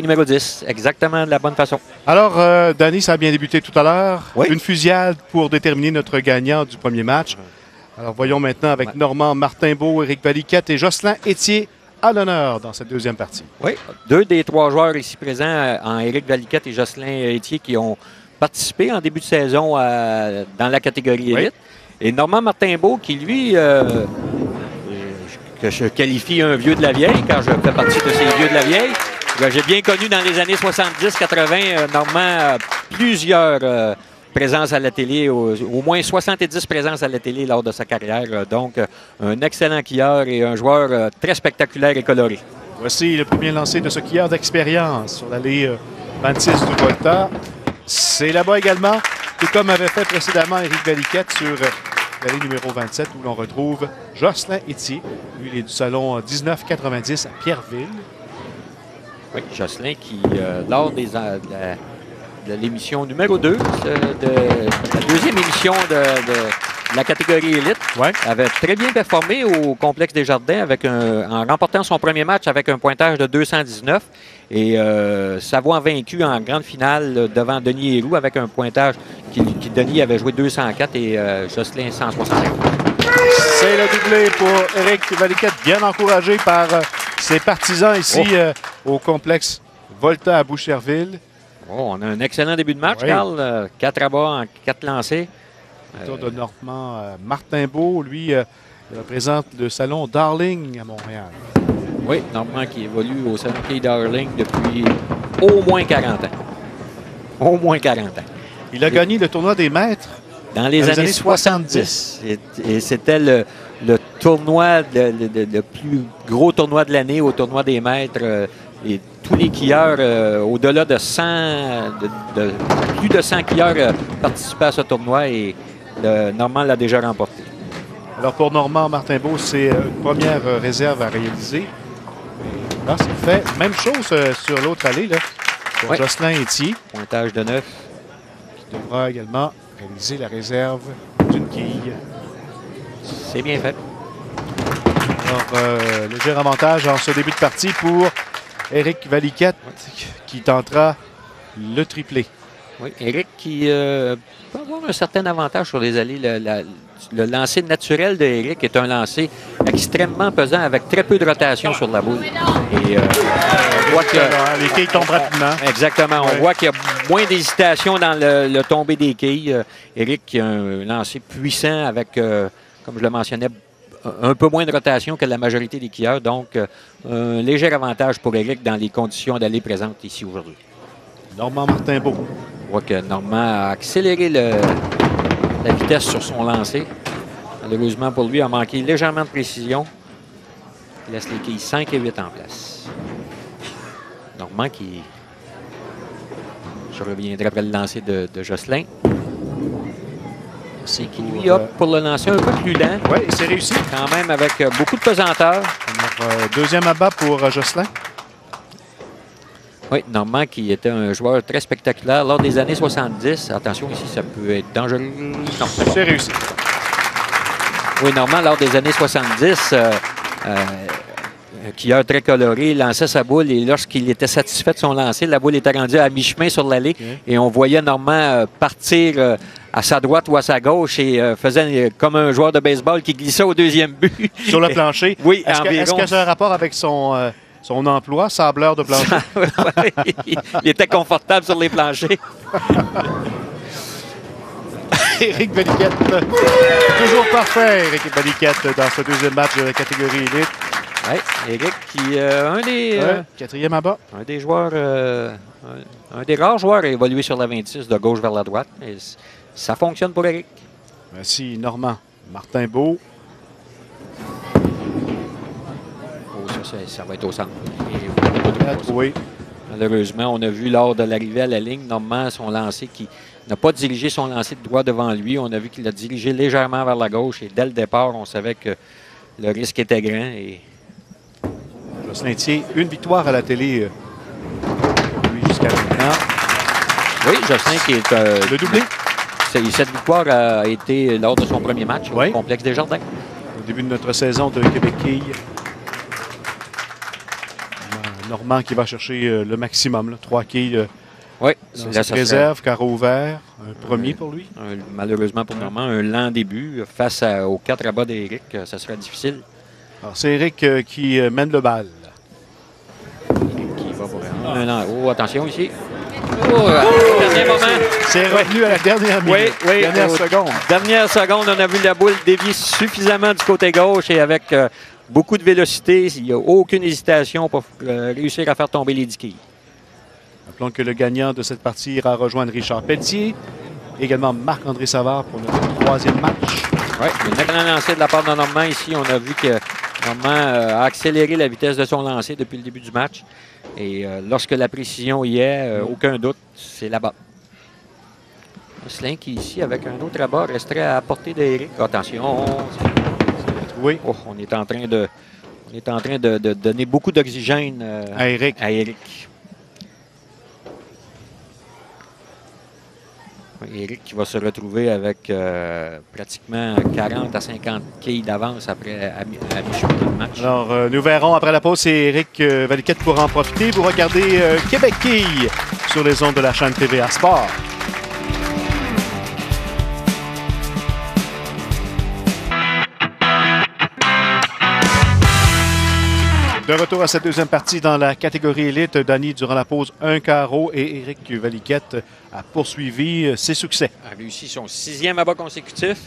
Numéro 10, exactement de la bonne façon. Alors, Danny, ça a bien débuté tout à l'heure. Oui. Une fusillade pour déterminer notre gagnant du premier match. Alors, voyons maintenant avec Normand Martin-Beau, Éric Valiquette et Jocelyn Étier à l'honneur dans cette deuxième partie. Oui, deux des trois joueurs ici présents, en Éric Valiquette et Jocelyn Étier, qui ont participé en début de saison dans la catégorie élite. Et Normand Martin-Beau, qui lui, que je qualifie un vieux de la vieille, car je fais partie de ces vieux de la vieille. J'ai bien connu dans les années 70-80, Normand, plusieurs présences à la télé, au moins 70 présences à la télé lors de sa carrière. Donc, un excellent quilleur et un joueur très spectaculaire et coloré. Voici le premier lancé de ce quilleur d'expérience sur l'allée 26 du Volta. C'est là-bas également, tout comme avait fait précédemment Éric Valiquette sur l'allée numéro 27, où l'on retrouve Jocelyn Étier. Lui, il est du salon 1990 à Pierreville. Oui, Jocelyn qui, lors de l'émission numéro 2, de la deuxième émission de la catégorie élite, avait très bien performé au Complexe des Jardins en remportant son premier match avec un pointage de 219 et Savoie vaincu en grande finale devant Denis Héroux avec un pointage qui Denis avait joué 204 et Jocelyn 161. C'est le doublé pour Éric Valiquette, bien encouragé par ses partisans ici au complexe Volta à Boucherville. Oh, on a un excellent début de match, Carl. 4 abats en 4 lancés. Le tour de Normand Martin-Beau, lui, il représente le salon Darling à Montréal. Oui, Normand qui évolue au salon Quai Darling depuis au moins 40 ans. Au moins 40 ans. Il a gagné le tournoi des maîtres dans les années 70. Et c'était le tournoi, le plus gros tournoi de l'année au tournoi des maîtres. Et tous les quilleurs, au-delà de 100, plus de 100 quilleurs participaient à ce tournoi et Normand l'a déjà remporté. Alors pour Normand Martin-Beau, c'est une première réserve à réaliser. Là, c'est fait. Même chose sur l'autre allée, là, pour Jocelyn Étier. Pointage de 9. Qui devra également réaliser la réserve d'une quille. C'est bien fait. Alors, léger avantage en ce début de partie pour Éric Valiquette qui tentera le triplé. Oui, Éric qui peut avoir un certain avantage sur les allées. Le lancer naturel d'Éric est un lancer extrêmement pesant avec très peu de rotation sur la boule. Et on voit que les quilles tombent rapidement. Exactement. On voit qu'il y a moins d'hésitation dans le tombé des quilles. Éric qui a un lancer puissant avec, comme je le mentionnais, un peu moins de rotation que la majorité des quilleurs. Donc, un léger avantage pour Éric dans les conditions d'aller présentes ici aujourd'hui. Normand Martin-Beau. On voit que Normand a accéléré la vitesse sur son lancer. Malheureusement pour lui, il a manqué légèrement de précision. Il laisse les quilles 5 et 8 en place. Normand qui... Je reviendrai après le lancer de Jocelyn. C'est qui lui opte pour le lancer un peu plus lent. Oui, c'est réussi. Quand même avec beaucoup de pesanteur. Alors, deuxième abat pour Jocelyn. Oui, Normand qui était un joueur très spectaculaire lors des années 70. Attention ici, ça peut être dangereux. Non, c'est bon. C'est réussi. Oui, Normand, lors des années 70, quilleur très coloré, lançait sa boule et lorsqu'il était satisfait de son lancer, la boule était rendue à mi-chemin sur l'allée et on voyait Normand partir à sa droite ou à sa gauche et faisait comme un joueur de baseball qui glissait au deuxième but. Sur le plancher. Oui, Est-ce que ça a un rapport avec son emploi, sableur de plancher? Il était confortable sur les planchers. Éric Valiquette, toujours parfait, Éric Valiquette, dans ce deuxième match de la catégorie élite. Oui, Éric qui un des... quatrième abat. Un des joueurs... un des rares joueurs à évoluer sur la 26 de gauche vers la droite. Et ça fonctionne pour Éric. Merci, Normand Martin-Beau. Ça va être au centre. Oui. Malheureusement, on a vu lors de l'arrivée à la ligne, Normand, son lancer qui n'a pas dirigé son lancer de droit devant lui. On a vu qu'il a dirigé légèrement vers la gauche et dès le départ, on savait que le risque était grand. Et... Jocelyn Étier, une victoire à la télé lui jusqu'à maintenant. Oui, Jocelyn qui est... le doublé. Cette victoire a été lors de son premier match au Complexe des Jardins. Au début de notre saison de Québec Quille. Normand qui va chercher le maximum, là, 3 quilles oui, dans cette réserve, carreau ouvert, un premier pour lui. Malheureusement pour Normand, un lent début face aux 4 abats d'Éric, ça sera difficile. Alors, c'est Éric qui mène le bal. Éric qui va pour un an. Oh, attention ici. Oh, dernier moment. C'est revenu à la dernière minute. Oui, dernière seconde. Dernière seconde, on a vu la boule dévier suffisamment du côté gauche et avec beaucoup de vélocité. Il n'y a aucune hésitation pour réussir à faire tomber les 10 quilles. Rappelons que le gagnant de cette partie ira rejoindre Richard Pelletier. Également Marc-André Savard pour notre 3e match. Oui, un excellent lancer de la part de Normand ici. On a vu que Normand a accéléré la vitesse de son lancer depuis le début du match. Et lorsque la précision y est, aucun doute, c'est là-bas. Jocelyn qui ici, avec un autre abat, resterait à portée d'Éric. Attention. Oui. Oh, on est en train de donner beaucoup d'oxygène à Éric. Éric qui va se retrouver avec pratiquement 40 à 50 quilles d'avance après à mi-chemin du match. Alors, nous verrons après la pause si Éric Valiquette pourra en profiter. Vous regardez Québec Quilles sur les ondes de la chaîne TVA Sport. De retour à cette deuxième partie dans la catégorie élite, Danny, durant la pause, un carreau et Éric Valiquette a poursuivi ses succès. A réussi son 6e abat consécutif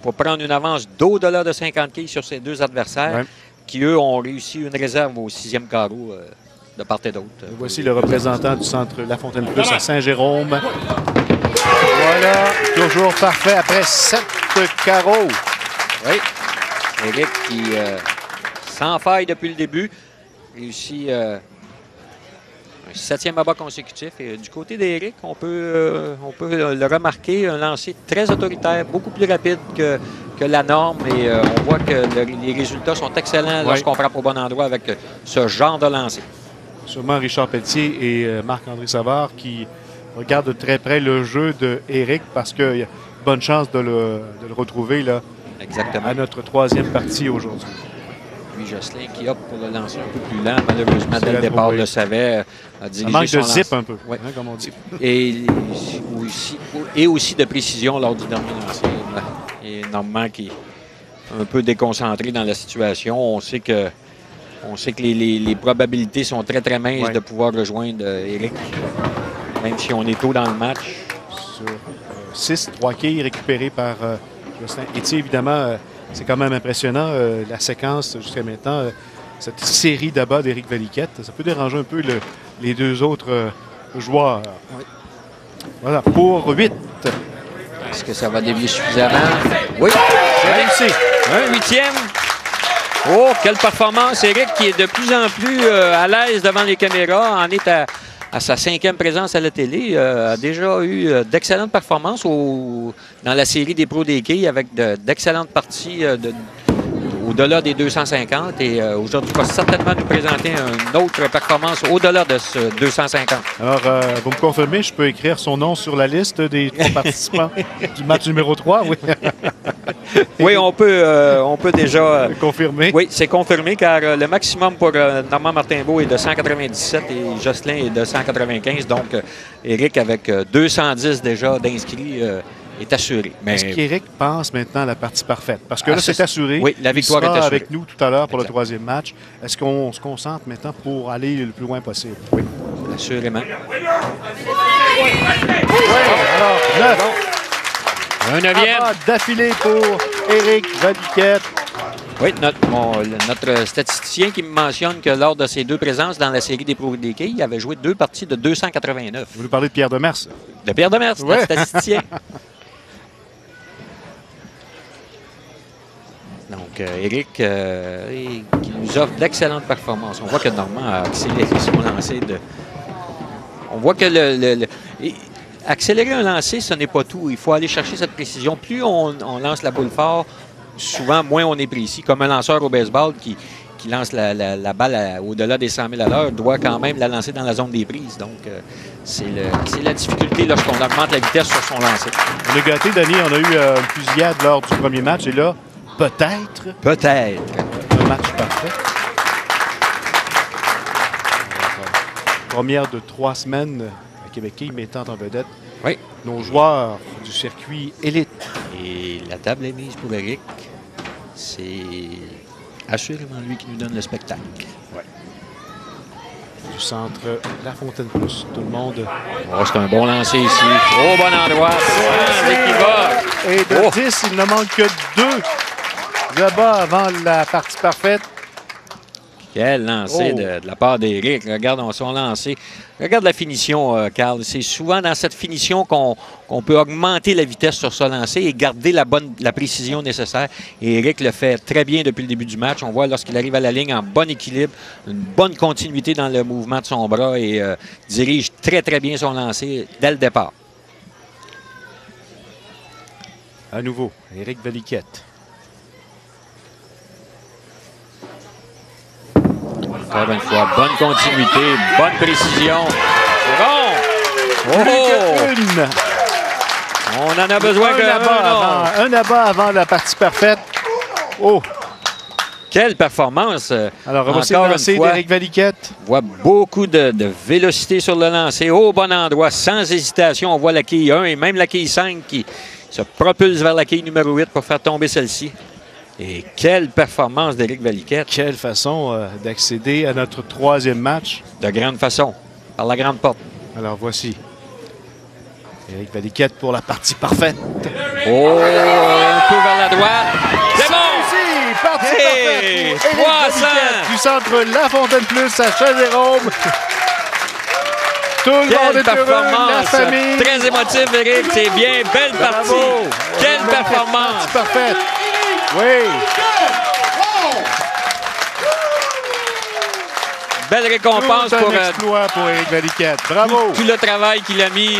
pour prendre une avance d'au-delà de 50 quilles sur ses 2 adversaires qui, eux, ont réussi une réserve au 6e carreau de part et d'autre. Voici le représentant du centre La Fontaine Plus à Saint-Jérôme. Voilà, toujours parfait après 7 carreaux. Oui, Éric qui... sans faille depuis le début, réussit un 7e abat consécutif. Et du côté d'Éric, on peut le remarquer, un lancer très autoritaire, beaucoup plus rapide que la norme. Et on voit que les résultats sont excellents lorsqu'on frappe au bon endroit avec ce genre de lancer. Sûrement Richard Pelletier et Marc-André Savard qui regardent de très près le jeu d'Éric parce qu'il y a bonne chance de le retrouver là, à notre 3e partie aujourd'hui. Jocelyn qui opte pour le lancer un peu plus lent. Malheureusement, dès le départ, le savait. Ça manque de zip un peu, comme on dit. Et aussi de précision lors du dernier lancer. Et Normand qui est un peu déconcentré dans la situation. On sait que les probabilités sont très, très minces de pouvoir rejoindre Éric, même si on est tôt dans le match. Sur 6, 3 quilles récupérées par Jocelyn. Et évidemment... c'est quand même impressionnant, la séquence jusqu'à maintenant, cette série d'abats d'Éric Valiquette. Ça peut déranger un peu les 2 autres joueurs. Oui. Voilà, pour 8. Est-ce que ça va dévier suffisamment? Oui, c'est réussi. Un 8e. Oh, quelle performance! Éric qui est de plus en plus à l'aise devant les caméras, en est à sa 5e présence à la télé, a déjà eu d'excellentes performances dans la série des pros des quilles avec d'excellentes parties au-delà des 250. Et aujourd'hui, il va certainement nous présenter une autre performance au-delà de ce 250. Alors, vous me confirmez, je peux écrire son nom sur la liste des 3 participants du match numéro 3? Oui, oui, on peut déjà... confirmer. Oui, c'est confirmé, car le maximum pour Normand Martinvaux est de 197 et Jocelyn est de 195. Donc, Éric, avec 210 déjà d'inscrits, est assuré. Mais... Est-ce qu'Éric pense maintenant à la partie parfaite? Parce que là, c'est assuré. Oui, la victoire est assurée. Avec nous tout à l'heure pour le 3e match. Est-ce qu'on se concentre maintenant pour aller le plus loin possible? Oui, assurément. Oui, alors, 9. Un 9e. D'affilée pour Éric Valiquette. Oui, notre statisticien qui me mentionne que lors de ses 2 présences dans la série des pros des quilles, il avait joué 2 parties de 289. Vous nous parlez de Pierre Demers? De Pierre Demers, notre statisticien. Donc, Éric qui nous offre d'excellentes performances. On voit que Normand a accéléré son lancer On voit que accélérer un lancer, ce n'est pas tout. Il faut aller chercher cette précision. Plus on lance la boule fort, souvent, moins on est précis. Comme un lanceur au baseball qui lance la balle au-delà des 100 000 à l'heure doit quand même la lancer dans la zone des prises. Donc, c'est la difficulté lorsqu'on augmente la vitesse sur son lancer. On est gâtés, Danny. On a eu une fusillade lors du premier match. Et là, peut-être. Peut-être. Un match parfait. première de 3 semaines à Québec mettant en vedette nos joueurs du circuit élite. Et la table est mise pour Éric. C'est assurément lui qui nous donne le spectacle. Ouais. Du centre La Fontaine Plus, tout le monde. Oh, c'est un bon lancer ici. Au bon endroit. Et de 10, il ne manque que 2 là-bas avant la partie parfaite. Quel lancer de la part d'Éric. Regarde son lancer. Regarde la finition, Carl. C'est souvent dans cette finition qu'on peut augmenter la vitesse sur ce lancer et garder la précision nécessaire. Et Éric le fait très bien depuis le début du match. On voit lorsqu'il arrive à la ligne en bon équilibre, une bonne continuité dans le mouvement de son bras et dirige très, très bien son lancer dès le départ. À nouveau, Éric Valiquette. Encore une fois, bonne continuité, bonne précision. C'est bon! Oh! On en a besoin un abat avant la partie parfaite. Oh! Quelle performance! Alors, revoici le lancer d'Éric Valiquette. On voit beaucoup de vélocité sur le lancer, au bon endroit, sans hésitation. On voit la quille 1 et même la quille 5 qui se propulse vers la quille numéro 8 pour faire tomber celle-ci. Et quelle performance d'Éric Valiquette. Quelle façon d'accéder à notre 3e match. De grande façon, par la grande porte. Alors voici Éric Valiquette pour la partie parfaite. Oh, un peu vers la droite. C'est bon! Partie parfaite pour Éric Valiquette du centre La Fontaine Plus à Châtellerault. Tout le monde est heureux, la famille. Très émotif, Éric. C'est bien. Belle partie. Quelle performance. Partie parfaite. Oui. Belle récompense pour un exploit pour Éric Valiquette. Bravo. Tout le travail qu'il a mis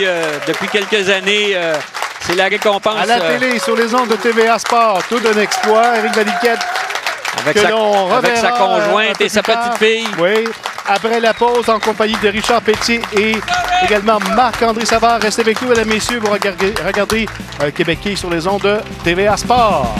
depuis quelques années. C'est la récompense. À la télé, sur les ondes de TVA Sport, tout un exploit. Éric Valiquette, avec sa conjointe et sa petite fille. Oui. Après la pause, en compagnie de Richard Pétier et également Marc-André Savard. Restez avec nous, mesdames et messieurs, pour regarder Québec sur les ondes de TVA Sport.